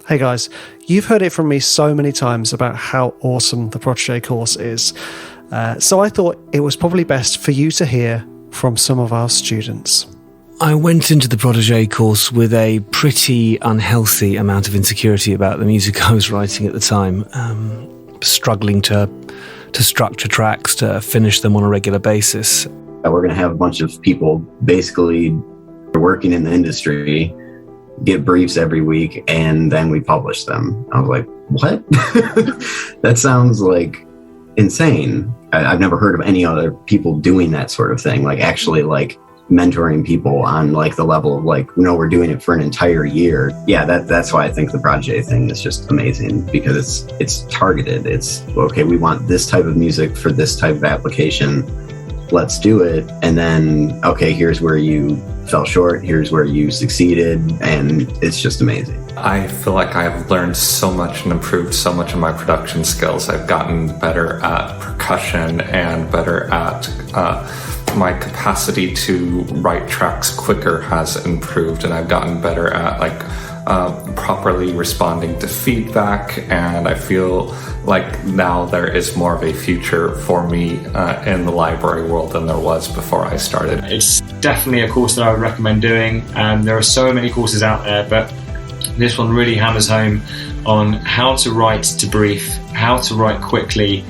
Hey guys, you've heard it from me so many times about how awesome the Protégé course is, so I thought it was probably best for you to hear from some of our students. I went into the Protégé course with a pretty unhealthy amount of insecurity about the music I was writing at the time, struggling to structure tracks, to finish them on a regular basis. We're going to have a bunch of people basically working in the industry get briefs every week, and then we publish them. I was like, what? That sounds like insane. I've never heard of any other people doing that sort of thing, like actually like mentoring people on like the level of like, no, we're doing it for an entire year. Yeah, that's why I think the Protégé thing is just amazing, because it's targeted. It's okay, we want this type of music for this type of application. Let's do it. And then, okay, here's where you fell short, here's where you succeeded, and it's just amazing. I feel like I've learned so much and improved so much in my production skills. I've gotten better at percussion and better at my capacity to write tracks quicker has improved, and I've gotten better at properly responding to feedback, and I feel like now there is more of a future for me in the library world than there was before I started. It's definitely a course that I would recommend doing. There are so many courses out there, but this one really hammers home on how to write to brief, how to write quickly,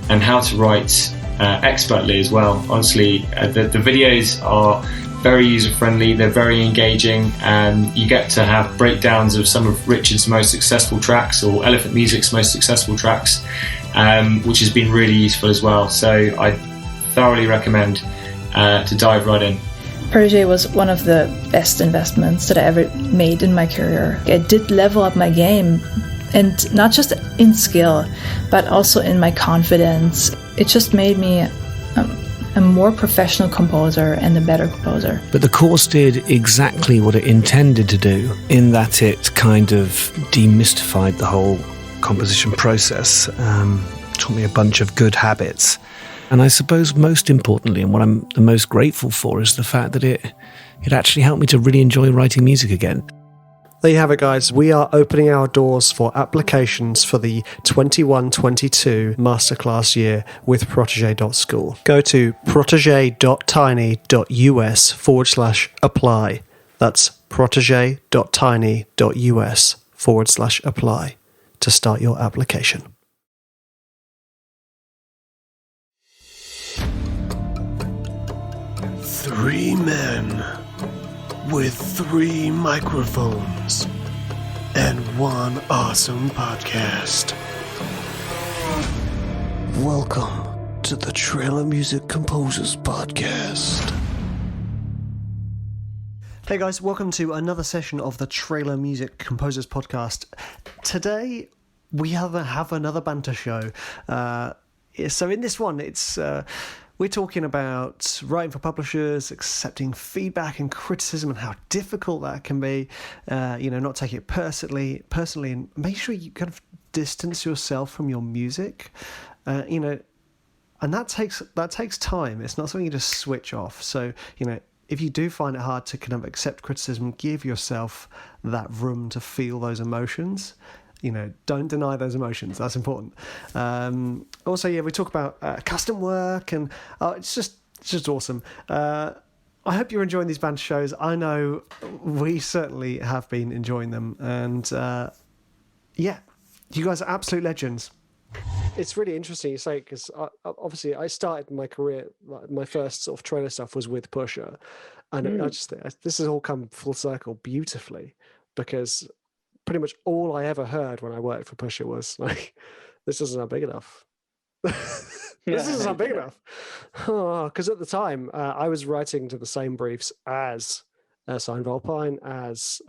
and how to write expertly as well. Honestly, the videos are very user-friendly, they're very engaging, and you get to have breakdowns of some of Richard's most successful tracks or Elephant Music's most successful tracks, which has been really useful as well. So I thoroughly recommend to dive right in. Protégé was one of the best investments that I ever made in my career. It did level up my game, and not just in skill, but also in my confidence. It just made me a more professional composer and a better composer. But the course did exactly what it intended to do, in that it kind of demystified the whole composition process, taught me a bunch of good habits. And I suppose most importantly, and what I'm the most grateful for, is the fact that it actually helped me to really enjoy writing music again. There you have it, guys. We are opening our doors for applications for the 21-22 masterclass year with protege.school. Go to protege.tiny.us/apply. That's protege.tiny.us/apply to start your application. Three men with 3 microphones and 1 awesome podcast. Welcome to the Trailer Music Composers Podcast. Hey guys, welcome to another session of the Trailer Music Composers Podcast. Today we have another banter show. So in this one, we're talking about writing for publishers, accepting feedback and criticism, and how difficult that can be. Not taking it personally, and make sure you kind of distance yourself from your music. And that takes time. It's not something you just switch off. So if you do find it hard to kind of accept criticism, give yourself that room to feel those emotions. Don't deny those emotions. That's important. Also, we talk about custom work, and it's just awesome. I hope you're enjoying these band shows. I know we certainly have been enjoying them, and you guys are absolute legends. It's really interesting you say, because obviously I started my career, my first sort of trailer stuff was with Pusher, and I just think this has all come full circle beautifully, because pretty much all I ever heard when I worked for Pusher was like, this isn't big enough. This isn't big enough. Because at the time, I was writing to the same briefs as Sign Volpine, as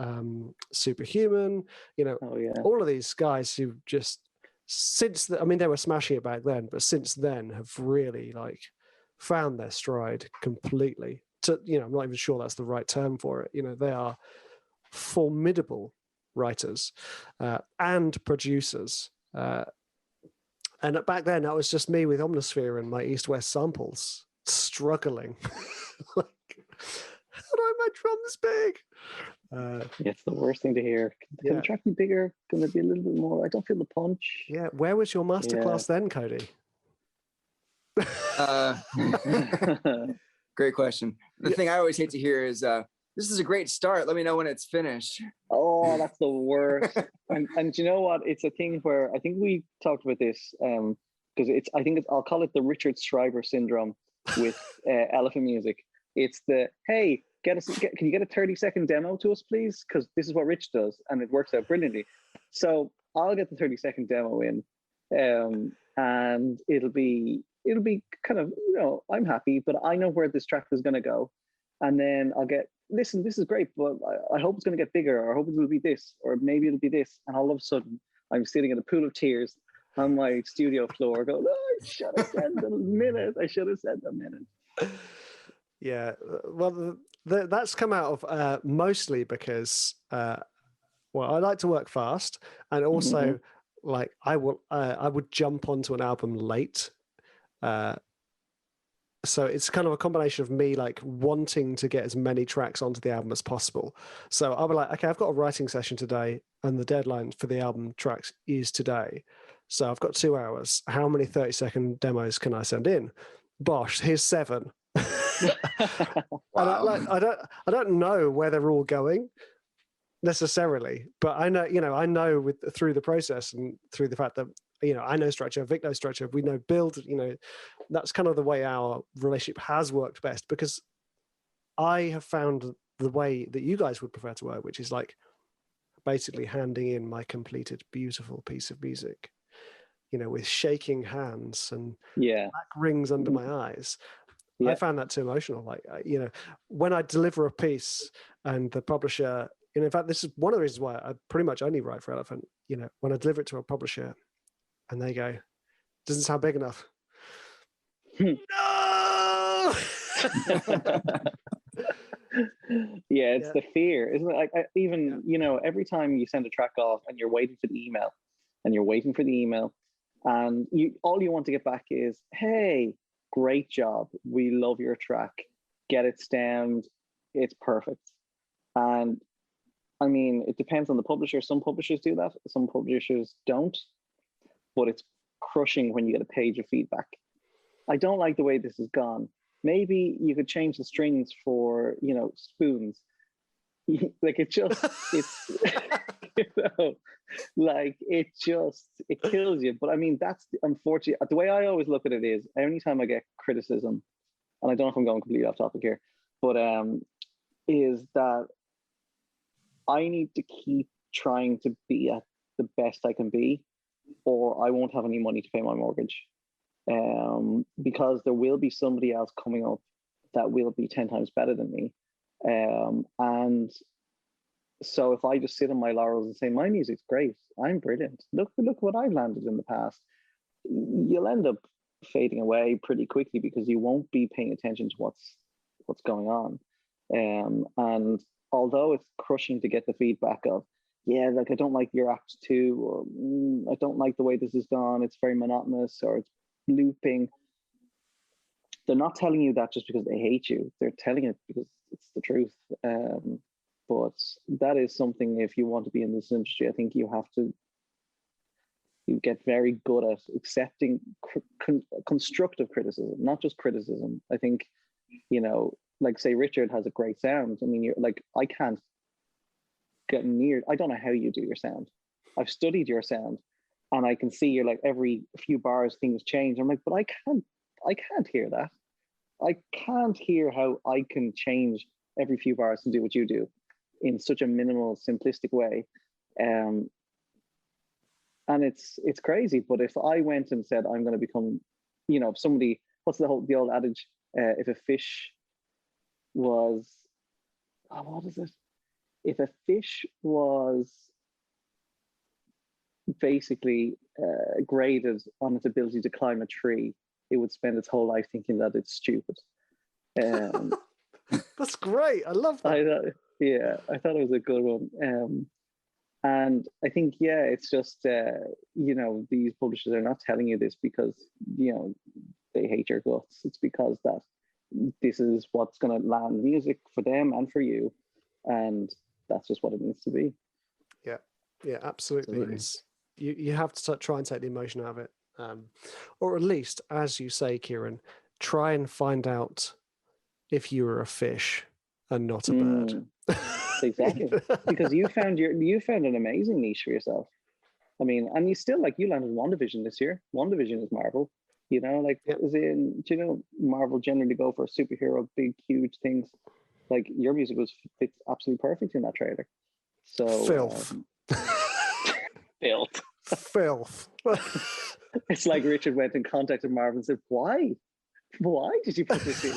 Superhuman, all of these guys who just, they were smashing it back then, but since then have really found their stride completely. I'm not even sure that's the right term for it. They are formidable writers and producers, and back then that was just me with Omnisphere and my East-West samples struggling. How do I make drums big? It's the worst thing to hear. Can the track be bigger? Can there be a little bit more? I don't feel the punch. Yeah, where was your masterclass then, Cody? Great question. The thing I always hate to hear is, this is a great start. Let me know when it's finished. Oh, that's the worst. and you know what? It's a thing where I think we talked about this because I'll call it the Richard Schreiber syndrome with elephant music. It's the, hey, can you get a 30-second demo to us, please? Because this is what Rich does, and it works out brilliantly. So I'll get the 30-second demo in, and it'll be kind of, I'm happy, but I know where this track is going to go. And then I'll get, listen, this is great, but I hope it's going to get bigger, or I hope it will be this, or maybe it'll be this. And all of a sudden, I'm sitting in a pool of tears on my studio floor going, oh, I should have said the minute. Yeah, well, that's come out of mostly because, I like to work fast, and also like I would jump onto an album late. So it's kind of a combination of me like wanting to get as many tracks onto the album as possible. So I'll be like, okay, I've got a writing session today, and the deadline for the album tracks is today. So I've got 2 hours. How many 30-second demos can I send in? Bosh, here's 7. Wow. And I don't know where they're all going necessarily, but I know through the process and through the fact that I know structure, Vic knows structure, we know build. That's kind of the way our relationship has worked best, because I have found the way that you guys would prefer to work, which is like basically handing in my completed beautiful piece of music, with shaking hands and black rings under my eyes. I found that too emotional. Like, when I deliver a piece and the publisher, and in fact, this is one of the reasons why I pretty much only write for Elephant, when I deliver it to a publisher and they go, doesn't sound big enough. No! It's the fear, isn't it? Like, every time you send a track off and you're waiting for the email and all you want to get back is, hey, great job. We love your track. Get it stemmed. It's perfect. And I mean, it depends on the publisher. Some publishers do that. Some publishers don't. But it's crushing when you get a page of feedback. I don't like the way this has gone. Maybe you could change the strings for, spoons. Like it kills you. But I mean, that's unfortunate. The way I always look at it is, anytime I get criticism, and I don't know if I'm going completely off topic here, but is that I need to keep trying to be at the best I can be, or I won't have any money to pay my mortgage. Because there will be somebody else coming up that will be 10 times better than me. And so if I just sit on my laurels and say, my music's great, I'm brilliant, look what I've landed in the past, you'll end up fading away pretty quickly because you won't be paying attention to what's going on. And although it's crushing to get the feedback of, like, I don't like your act 2, or I don't like the way this has gone, it's very monotonous, or it's looping. They're not telling you that just because they hate you. They're telling it because it's the truth. But that is something, if you want to be in this industry, I think you get very good at accepting constructive criticism, not just criticism. I think, like, say Richard has a great sound. I mean, you're like, I can't get near. I don't know how you do your sound. I've studied your sound, and I can see you're like, every few bars things change. I'm like, but I can't hear that. I can't hear how I can change every few bars to do what you do in such a minimal, simplistic way. And it's crazy. But if I went and said, I'm going to become, if somebody, what's the old adage? If a fish was, what is it? If a fish was basically graded on its ability to climb a tree, it would spend its whole life thinking that it's stupid. That's great. I love that. I thought it was a good one. And I think, it's just, these publishers are not telling you this because, they hate your guts. It's because that this is what's going to land music for them and for you, and that's just what it needs to be. Yeah, absolutely. You have to try and take the emotion out of it, or at least, as you say, Ciaran, try and find out if you were a fish and not a bird. Exactly, because you found an amazing niche for yourself. I mean, and you still you landed WandaVision this year. WandaVision is Marvel, as in, Marvel generally go for superhero, big, huge things. Like your music fits absolutely perfect in that trailer. So filth. Filth. It's like Richard went and contacted Marvel and said, "Why did you put this in?"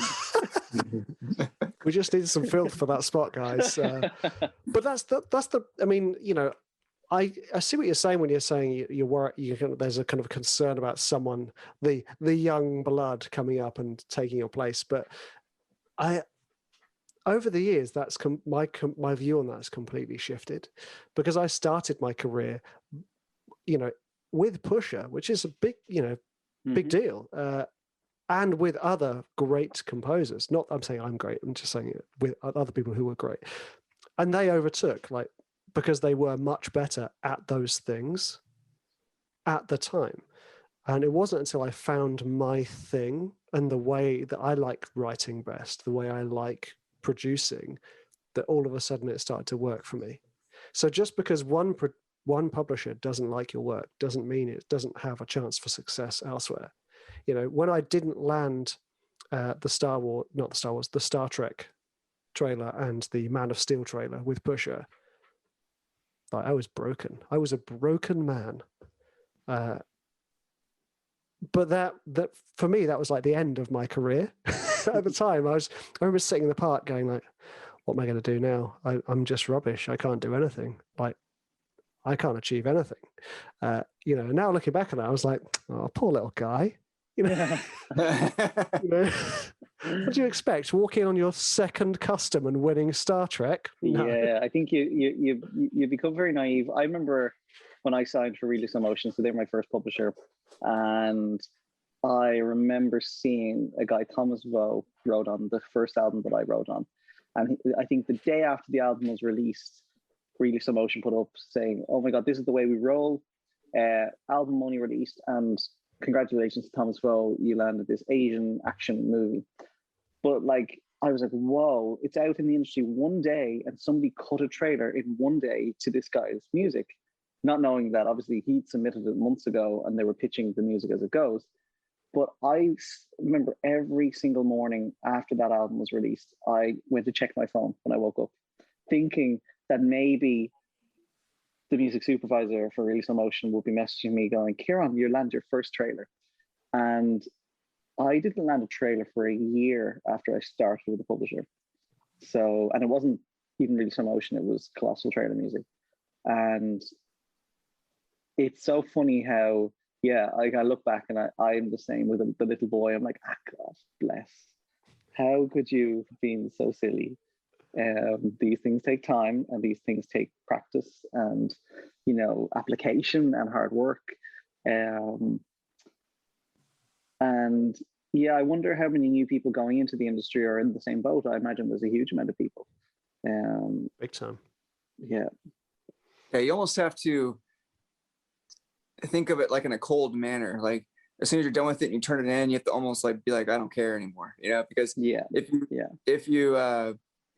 We just needed some filth for that spot, guys. But that's the. I mean, I see what you're saying when you're saying you're worried. There's a kind of concern about someone, the young blood coming up and taking your place. But over the years, that's my view on that has completely shifted, because I started my career, with Pusher, which is a big, big deal, and with other great composers. Not I'm saying I'm great. I'm just saying it with other people who were great, and they overtook because they were much better at those things at the time. And it wasn't until I found my thing and the way that I like writing best, the way I like producing, that all of a sudden it started to work for me. So just because one publisher doesn't like your work doesn't mean it doesn't have a chance for success elsewhere. When I didn't land the Star Trek trailer and the Man of Steel trailer with Pusher, I was broken. I was a broken man. But that for me, that was like the end of my career. At the time, I remember sitting in the park going what am I going to do now? I'm just rubbish. I can't do anything. I can't achieve anything. Now looking back on that, I was like, oh, poor little guy. What do you expect? Walking on your second custom and winning Star Trek? No. Yeah, I think you become very naive. I remember when I signed for Release Emotion, so they're my first publisher, and I remember seeing a guy, Thomas Vo, wrote on the first album that I wrote on, and I think the day after the album was released, Release Emotion put up saying, "Oh my God, this is the way we roll. Album only released, and congratulations to Thomas Vo, you landed this Asian action movie." But I was like, whoa, it's out in the industry one day and somebody cut a trailer in one day to this guy's music, not knowing that obviously he'd submitted it months ago and they were pitching the music as it goes. But I remember every single morning after that album was released, I went to check my phone when I woke up, thinking that maybe the music supervisor for Release Emotion would be messaging me going, "Ciaran, you land your first trailer." And I didn't land a trailer for a year after I started with the publisher. So, and it wasn't even Release Emotion, it was Colossal Trailer Music. And it's so funny how, I look back and I'm the same with the little boy. I'm like, God bless. How could you have been so silly? These things take time, and these things take practice and, application and hard work. And I wonder how many new people going into the industry are in the same boat. I imagine there's a huge amount of people. Big time. Yeah. Yeah, you almost have to think of it in a cold manner. As soon as you're done with it and you turn it in, you have to almost be like, I don't care anymore. Because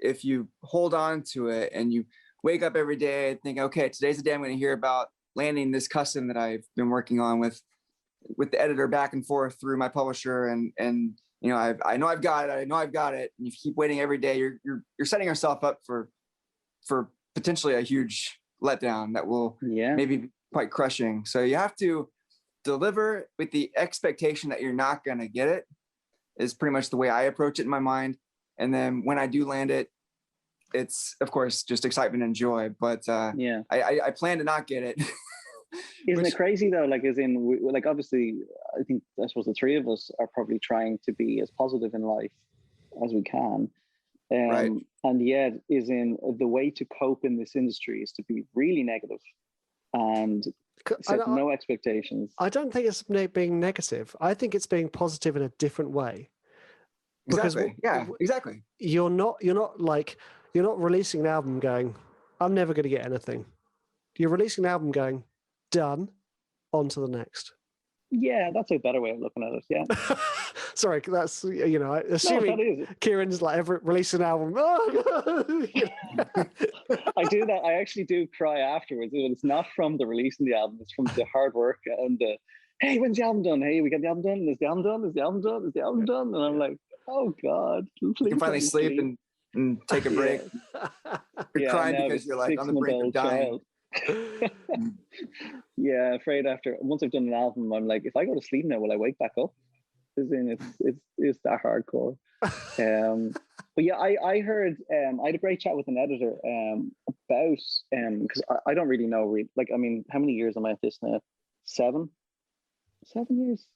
if you hold on to it and you wake up every day and think, okay, today's the day I'm going to hear about landing this custom that I've been working on with the editor back and forth through my publisher, and I know I've got it, and you keep waiting every day, you're setting yourself up for potentially a huge letdown that will maybe be quite crushing. So you have to deliver with the expectation that you're not going to get it, is pretty much the way I approach it in my mind. And then when I do land it, it's of course just excitement and joy, but I plan to not get it. Isn't it crazy though? Obviously, I suppose the three of us are probably trying to be as positive in life as we can. Right. And yet the way to cope in this industry is to be really negative and set no expectations. I don't think it's being negative. I think it's being positive in a different way. Exactly. Yeah, exactly. You're not releasing an album going, I'm never going to get anything. You're releasing an album going, done, on to the next. Yeah, that's a better way of looking at it. Yeah. Sorry, that's, assuming that is. Ciaran's like ever release an album. I do that. I actually do cry afterwards. It's not from the releasing the album. It's from the hard work and the, hey, when's the album done? Hey, we got the album done. Is the album done? Is the album done? Is the album done? And I'm like, oh God. You can finally sleep and take a break. You're crying because you're like on the brink of dying. Yeah, afraid after once I've done an album, I'm like, if I go to sleep now, will I wake back up? It's that hardcore. But yeah, I heard I had a great chat with an editor about because I don't really know like, I mean, how many years am I at this now? 7 years.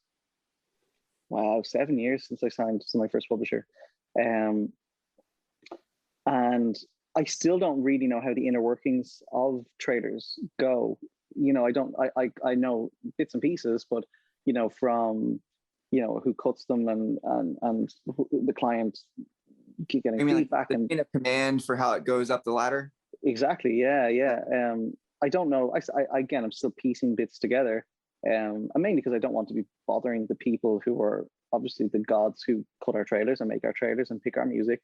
Wow, 7 years since I signed to my first publisher. And I still don't really know how the inner workings of trailers go. I know bits and pieces, but from who cuts them and the client getting feedback and in a command for how it goes up the ladder. Exactly. Yeah. I don't know. I'm still piecing bits together. And mainly because I don't want to be bothering the people who are obviously the gods who cut our trailers and make our trailers and pick our music.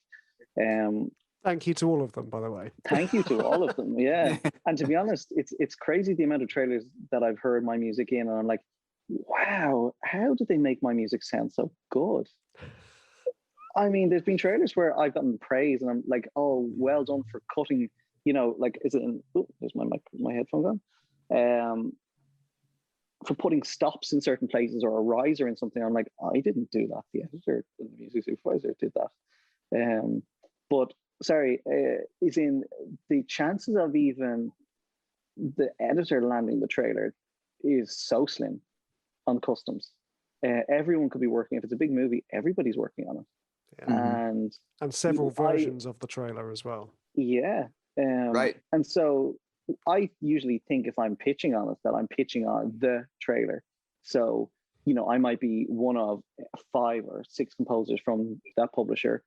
Thank you to all of them, by the way. Thank you to all of them. Yeah. And to be honest, it's crazy the amount of trailers that I've heard my music in, and I'm like, wow, how did they make my music sound so good? I mean, there's been trailers where I've gotten praise and I'm like, oh, well done for cutting, is it there's my headphone gone. For putting stops in certain places or a riser in something. I'm like, I didn't do that. The editor and the music supervisor did that. But sorry, is in the chances of even the editor landing the trailer is so slim on customs. Everyone could be working. If it's a big movie, everybody's working on it. Yeah. And several versions of the trailer as well. Yeah. Right. And so I usually think if I'm pitching on it, that I'm pitching on the trailer. So, I might be one of 5 or 6 composers from that publisher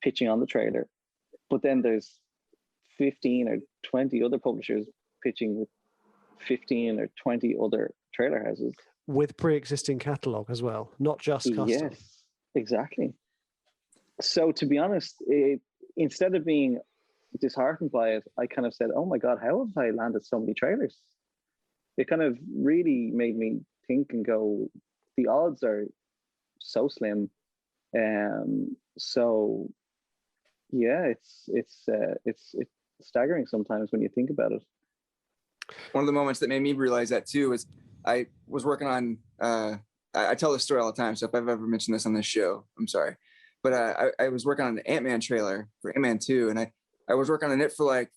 pitching on the trailer. But then there's 15 or 20 other publishers pitching with 15 or 20 other trailer houses. With pre-existing catalogue as well, not just custom. Yes, exactly. So to be honest, instead of being disheartened by it, I kind of said, oh my God, how have I landed so many trailers? It kind of really made me think and go, the odds are so slim. So yeah, it's staggering sometimes when you think about it. One of the moments that made me realize that too was I was working on, I tell this story all the time, so if I've ever mentioned this on this show, I'm sorry. But I was working on an Ant-Man trailer for Ant-Man 2, and I was working on it for like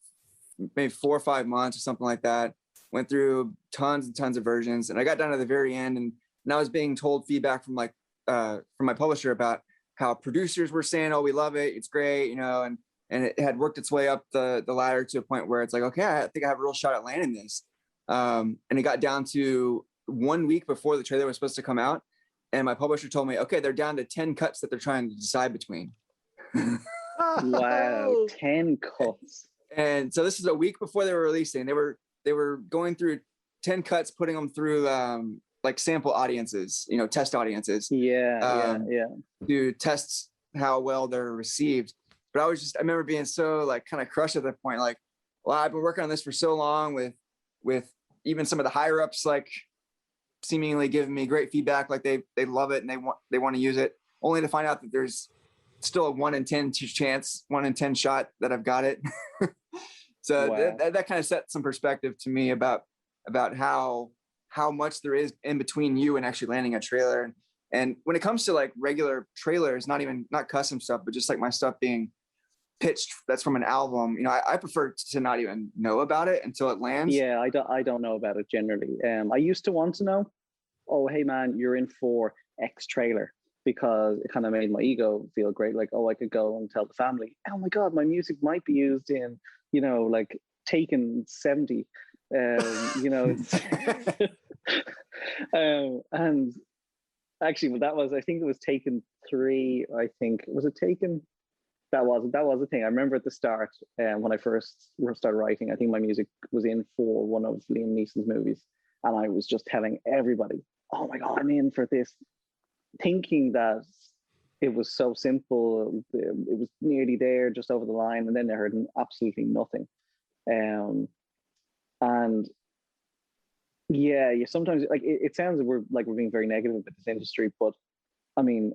maybe 4 or 5 months or something like that. Went through tons and tons of versions, and I got down to the very end, and I was being told feedback from from my publisher about how producers were saying, oh, we love it, it's great, and it had worked its way up the ladder to a point where it's like, okay, I think I have a real shot at landing this. And it got down to 1 week before the trailer was supposed to come out, and my publisher told me, okay, they're down to 10 cuts that they're trying to decide between. Wow, 10 cuts. And so this is a week before they were releasing. They were going through 10 cuts, putting them through like sample audiences, test audiences. Yeah. To test how well they're received. But I remember being so like kind of crushed at that point. Like, well, I've been working on this for so long with even some of the higher ups, like seemingly giving me great feedback. Like they love it and they want to use it, only to find out that there's still a 1 in 10 chance, 1 in 10 shot that I've got it. So wow. that kind of set some perspective to me about how much there is in between you and actually landing a trailer. And when it comes to like regular trailers, not custom stuff, but just like my stuff being pitched that's from an album, I prefer to not even know about it until it lands. Yeah, I don't know about it generally. I used to want to know, oh, hey man, you're in for X trailer, because it kind of made my ego feel great. Like, oh, I could go and tell the family, oh my God, my music might be used in, like Taken 70. And Actually, well, I think it was Taken 3. I think was it Taken. That was a thing. I remember at the start, when I first started writing, I think my music was in for one of Liam Neeson's movies, and I was just telling everybody, "Oh my god, I'm in for this," thinking that it was so simple. It was nearly there, just over the line, and then I heard absolutely nothing. And yeah, sometimes like it sounds we're being very negative about this industry, but I mean,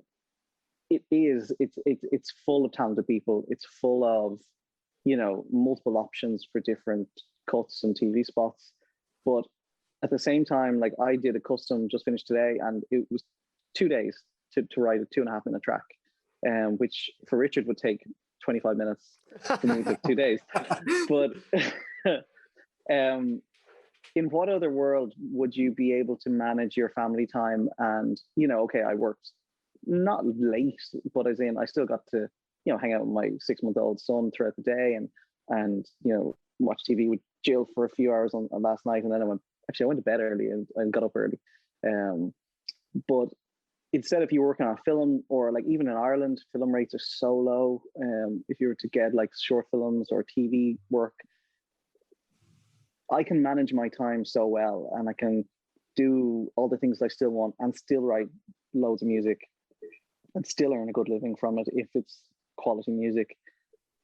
it's full of talented people. It's full of multiple options for different cuts and TV spots. But at the same time, like I did a custom just finished today, and it was 2 days to write a 2.5 minute track, which for Richard would take 25 minutes. For me, took 2 days. But in what other world would you be able to manage your family time? And okay, I worked not late, but as in I still got to hang out with my 6-month-old son throughout the day, and watch TV with Jill for a few hours on last night, and then I went to bed early and got up early. But instead, if you're working on a film, or like even in Ireland, film rates are so low. If you were to get like short films or TV work, I can manage my time so well, and I can do all the things I still want and still write loads of music and still earn a good living from it if it's quality music.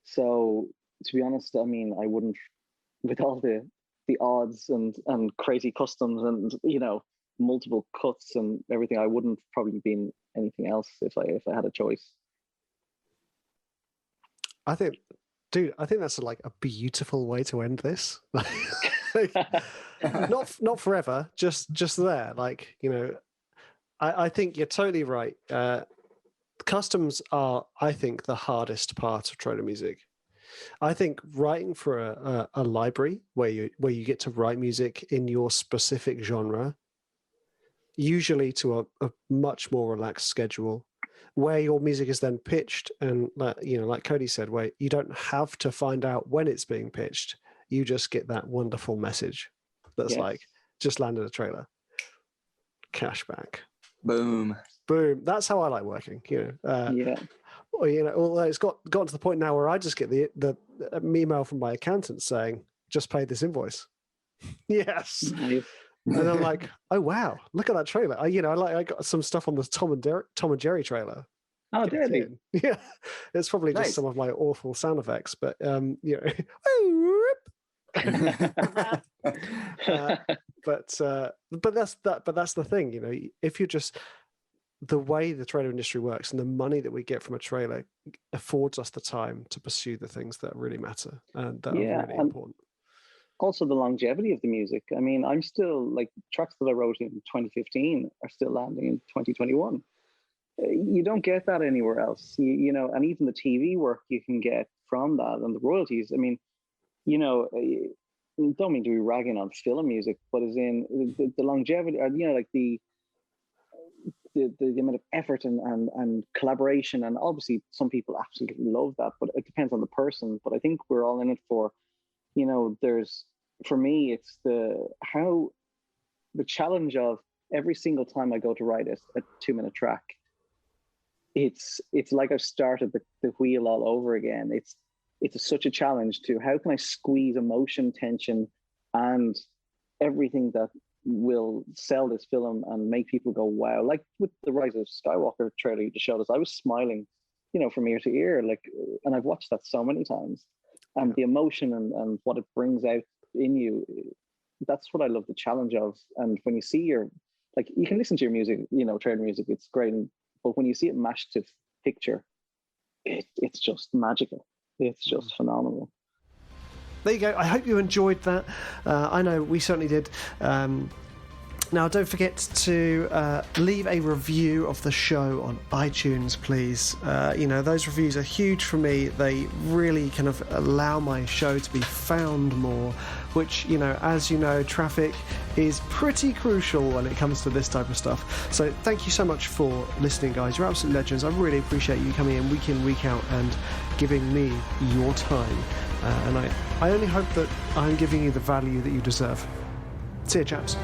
So to be honest, I mean, I wouldn't, with all the odds and crazy customs and multiple cuts and everything, I wouldn't probably be in anything else if I had a choice. I think that's like a beautiful way to end this. not forever, just there. Like, I think you're totally right. Customs are, I think, the hardest part of trailer music. I think writing for a library where you get to write music in your specific genre, usually to a much more relaxed schedule, where your music is then pitched, and like Cody said, where you don't have to find out when it's being pitched. You just get that wonderful message that's like, just landed a trailer, cashback, boom. That's how I like working. Although it's gotten to the point now where I just get the email from my accountant saying, "Just pay this invoice." Yes. And I'm like, oh wow, look at that trailer. I got some stuff on the Tom and Jerry trailer. Oh, really? Yeah, it's probably just some of my awful sound effects, but but that's the thing, if you're just, the way the trailer industry works and the money that we get from a trailer affords us the time to pursue the things that really matter and that are really important. Also the longevity of the music. I mean, I'm still, like, tracks that I wrote in 2015 are still landing in 2021. You don't get that anywhere else, and even the TV work you can get from that and the royalties. I mean, don't mean to be ragging on film music, but as in the longevity, or, like the amount of effort and collaboration. And obviously some people absolutely love that, but it depends on the person. But I think we're all in it for, for me, it's the challenge of every single time I go to write a 2-minute track, it's like I've started the wheel all over again. It's such a challenge to, how can I squeeze emotion, tension, and everything that will sell this film and make people go wow. Like with the Rise of Skywalker trailer you just showed us, I was smiling, from ear to ear, like, and I've watched that so many times, and the emotion and what it brings out in you, that's what I love the challenge of. And when you see you can listen to your music, trailer music, it's great, but when you see it mashed to picture, it's just magical. It's just phenomenal. There you go. I hope you enjoyed that. I know we certainly did. Now, don't forget to leave a review of the show on iTunes, please. Those reviews are huge for me. They really kind of allow my show to be found more, which, as you know, traffic is pretty crucial when it comes to this type of stuff. So thank you so much for listening, guys. You're absolute legends. I really appreciate you coming in, week out, and giving me your time. And I only hope that I'm giving you the value that you deserve. See you, chaps.